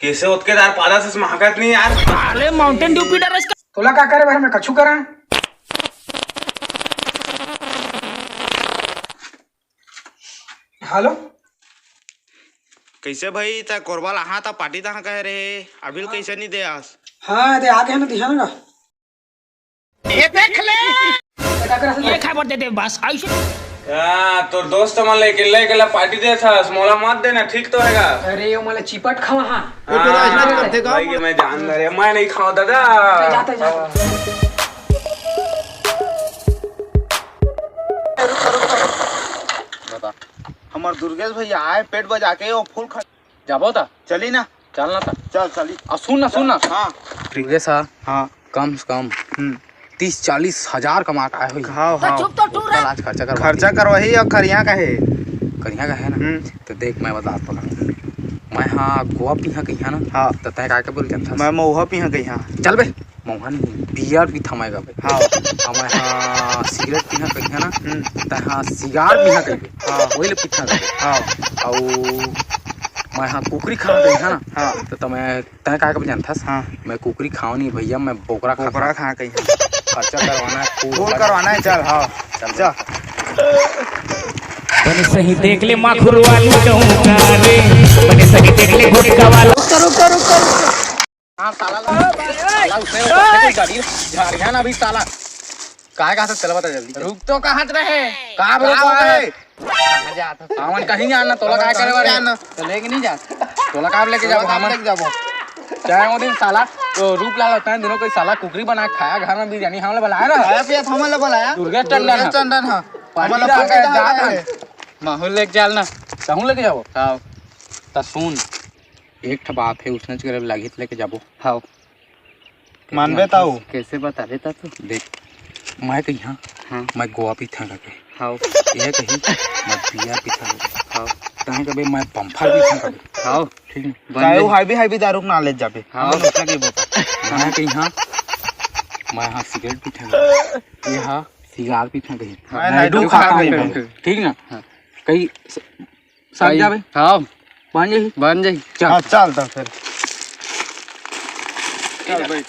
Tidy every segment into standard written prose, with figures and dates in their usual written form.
कैसे होत के दार पादा से महागत नहीं यार. अरे माउंटेन ड्यू पीटर इसका तुला का करे भाई मैं कछु करा. हेलो कैसे भाई ता कोरबा लहा ता पार्टी ता कह रहे अभी कैसे नहीं दे आस. हाँ दे आगे है ना दिखा ना ये देख ले ये खबर दे दे बस आयुष. तो दोस्त मन ले पार्टी दे था मोला मत देना ठीक तो हैगा. अरे ये मला चिपट खावा. हाँ भाई मैं जान रहे मैं नहीं खाऊं दादा. जाते जाते बता हमार दुर्गेश भैया आए पेट बजा के वो फूल खा जाबो ता चली ना. चलना था चल चली. सुन ना. हाँ दुर्गेश हाँ कम से कम 30-40 हजार कमा का है. हाँ हाँ आज खर्चा कर वही और करिया का है ना. तो देख मैं बताता हूँ मैं हाँ गोवा पीहा कहीं ना. हाँ तो तय का बोल जानता मैं मऊहा पीहा कहीं. हाँ चल बे मऊहा नहीं बियर भी थमाएगा बे. हाँ मैं हाँ सिगरेट पीहा कहीं ना. तय हाँ सिगार पीहा कहीं. हाँ वही ले पीहा कहीं. हाँ और मैं हाँ कुकरी खाना कहीं ना. हाँ तो मैं तय का जानता. हाँ मैं कुकरी खाओ नहीं भैया मैं बोकरा खा कहीं. खर्चा करवाना है फूल करवाना है. चल हाँ चल बने सही देख ले माखुर वाली कहूँगा रे. बने सही देख ले गुटका वाला. रुक हाँ साला उसने कोई गाड़ी झाड़िया ना अभी साला कहाँ से चला बता जल्दी. रुक तो कहाँ रहे कहाँ रहे हमन कहीं जाना तोला काय करे वाला तो लेके नहीं जा. तोला काम लेके जाओ हमन लेके जाओ. चाहे वो दिन साला तो रूप लाल होता है दिनों कोई साला कुकरी बना खाया घर में बिरयानी हमने बुलाया ना. खाया पिया हमने बुलाया. दुर्गेश टंडन हाँ माहौल लेके चलना कहूँ लेके जाओ. हाँ तो सुन एक ठा बात है उसने चल लगी लेके जाबो. हाँ मानबे ताऊ कैसे बता देता तू. देख मैं कहीं हाँ मैं गोवा पीता करके. हाँ ये कहीं मैं बियर पीता करके. हाँ तहाँ कभी मैं पंफर पीता करके. हाँ ठीक है हाईबी दारू ना ले जाबे. हाँ उसका क्या बता. मैं कहीं मैं हाँ सिगरेट पीता करके. ये हाँ सिगार पीता कहीं. नाइडू खा गई ठीक ना. कहीं सब जाबे. हाँ बन जाई चल चल तो फिर चल भाई.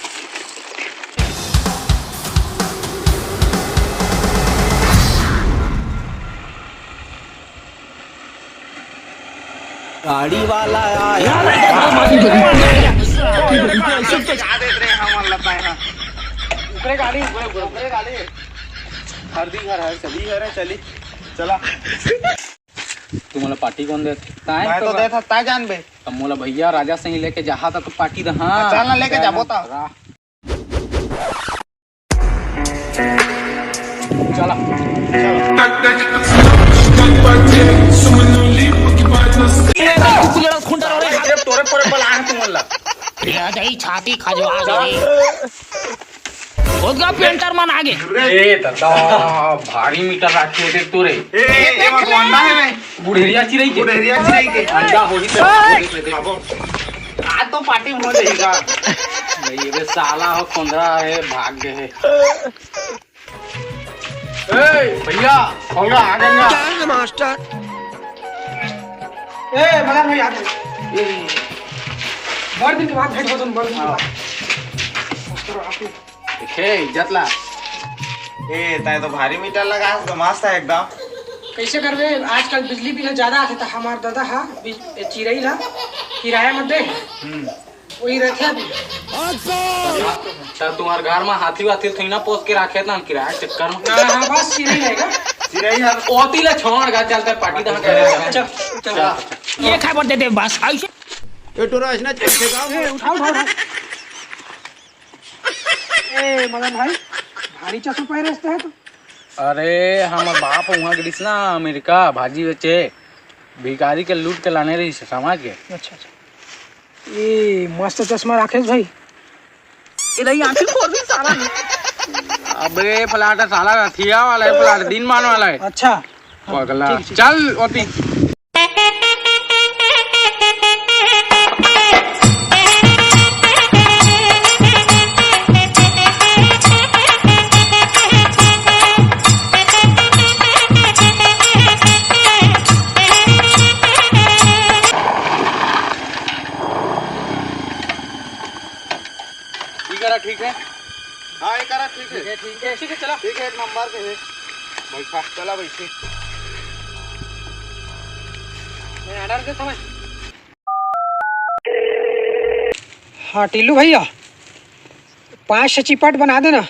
गाड़ी वाला आया ऊपरे गाड़ी हरदी घर है चली चला. तू मोला पार्टी कौन दे. मैं तो दे था जान बे. अब मोला भैया राजा से ही लेके जहा था तो पार्टी दा. हाँ चल ना लेके जाबो ता. चला तोरे पर बला है तू मोला जाई छाती खजवा गई. खुद का पेंटर मन आगे. ए दादा भारी मीटर रखे थे तोरे. ए अंडा है बुढ़ेरिया चिरई के अंडा होही तो आज तो पार्टी हो जाएगा. नहीं ये साला हो खोंदरा है भाग गए. ए भैया खोला आ गया चल मास्टर. ए मला भाई आ गए. बड़ दिन के बाद भेंट हो तुम. बड़ दिन के बाद देखे इज्जत ला. ए ताए तो भारी मीटर लगा तो मस्त है एकदम. कैसे करबे आजकल बिजली बिल ज्यादा आते था. हमार दादा हा चिरई ला किराया मत दे. वही रहते अभी. अच्छा तुम्हारे घर में हाथी वाथी थी ना पोस के रखे ना किराया चक्कर में. हाँ बस चिरई रहेगा. चिरई है ओती ले छोड़ गा चलते पार्टी दा करे. चल ये खबर दे दे बस आयुष. ए उठाओ. ए मदन भाई भारी चश्मा पहने रहते है तो. अरे हमार बाप वहाँ गिरिस ना अमेरिका भाजी बेचे भिखारी के लूट के लाने रही समाज के. अच्छा ए मस्त चश्मा राकेश भाई. इधर आंखें खोल भी साला. अबे फ्लैट साला रथिया वाला है. फ्लैट दिन मान वाला है. अच्छा पगला चल ओती. ठीक है। हाँ ये करा ठीक है ठीक है चलो। ठीक है एक नंबर पे है बैठा चला बैठे मैं ऑर्डर देता हूँ। हाँ टिल्लू भैया 5 चिपट बना देना।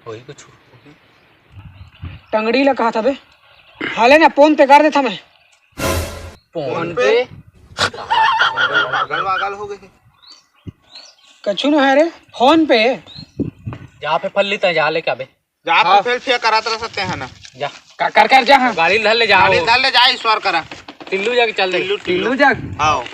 वही कुछ टंगड़ी ला कहा था बे। हाले ना फोन पे कर देता मैं। फोन पे पागल वागल हो गए कछु न है रे फोन पे। जहाँ पे फल लेता है जा ले क्या बे। जहाँ पे फेल फिर कराते रह सकते हैं ना जा कर जा। हाँ गाड़ी धर ले जाओ। गाड़ी डाल ले जाए ईश्वर करा टिल्लू जाके चल दे। टिल्लू जाग आओ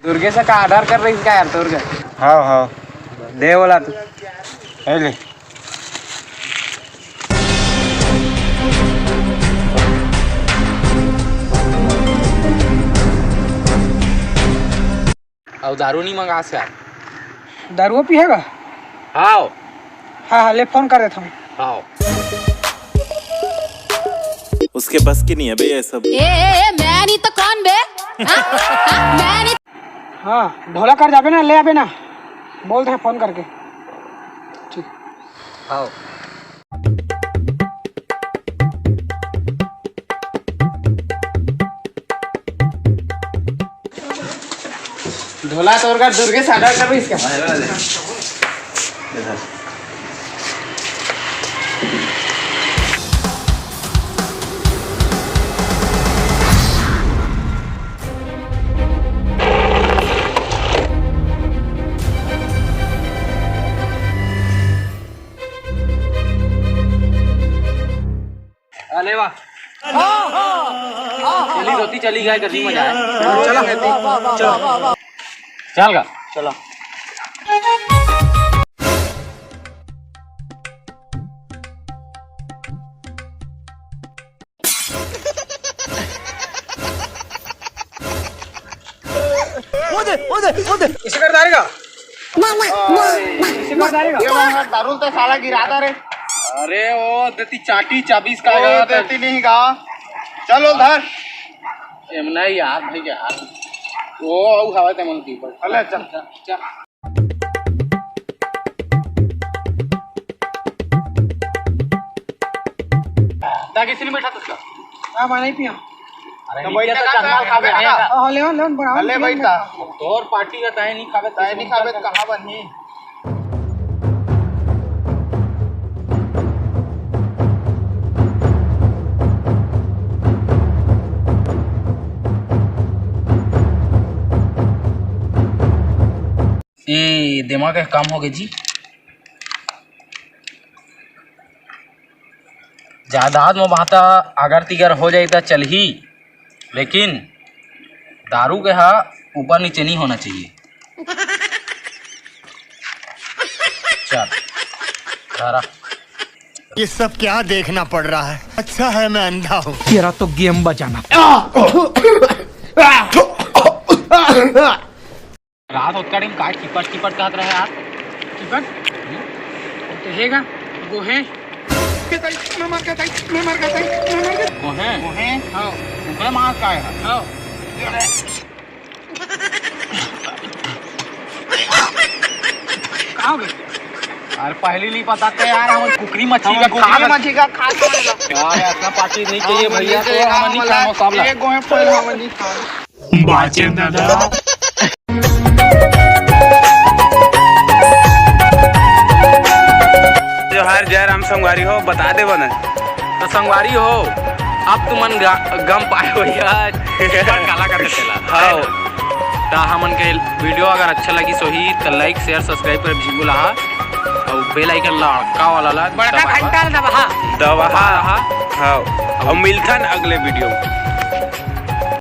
दुर्गे से का ऑर्डर कर रही क्या यार दुर्गे। हाँ हाँ दे बोला तू। ले और दारू नहीं मंगा से यार। दारू पिएगा। हाँ हाँ ले फोन कर देता हूँ। हाँ उसके बस की नहीं है भैया ये सब। मैं नहीं तो कौन बे? मैं नहीं। हाँ ढोला कर जाबे ना ले आबे ना बोलते हैं फोन करके। ठीक हाँ ढोला तोड़ कर दुर्गे से ऑर्डर कर रही इसका। अरे वाह चली रोटी चली गई गर्मी मजा है। चला चल गा चला इसे कर डालेगा। इसे कर डालेगा। ये वहाँ दारू तो साला गिराता रे अरे ओ देती चाटी 24 का ओ देती नहीं गा चलो उधर एम नहीं यार भाई यार ओ हवा ते मन की पर अले चल चल ता किसी ने बैठा था हाँ मैं नहीं पिया। अरे तो नहीं बैठा तो चलना कहाँ खावे बैठा? हाँ ले बढ़ाओ। अले बैठा तोर पार्टी का ताए नहीं खावे ताए नहीं खावे कहाँ बनी ए दिमाग का काम हो गया जी। जायदाद में बहाता अगर तिगर हो जाए तो चल ही लेकिन दारू के हा ऊपर नीचे नहीं होना चाहिए। चल धारा ये सब क्या देखना पड़ रहा है। अच्छा है मैं अंधा हूँ। तेरा तो गेम बजाना। रात उतका टाइम काय टिपट टिपट कहत रहे यार। टिकट कहेगा वो है। मैं मर गया वो है हाँ ऊपर मार का है। हाँ कहाँ हो गए? अरे पहले नहीं पता था यार हम कुकरी मच्छी का खा मच्छी का खा यार ऐसा पार्टी नहीं चाहिए भैया तो हम नहीं खाओ सब ला एक गोहे फल हम नहीं खा बाचे दादा। जो हर जयराम संगवारी हो बता दे बना तो संगवारी हो अब तुमन गम पाए हो यार काला करके चला हाँ ता हमन के वीडियो अगर अच्छा लगी सो ही तो लाइक शेयर सब्सक्राइब कर भी बोला और बेल आइकन लड़का वाला ला बड़का घंटा दबा। दवा हाँ और मिलथन अगले वीडियो में।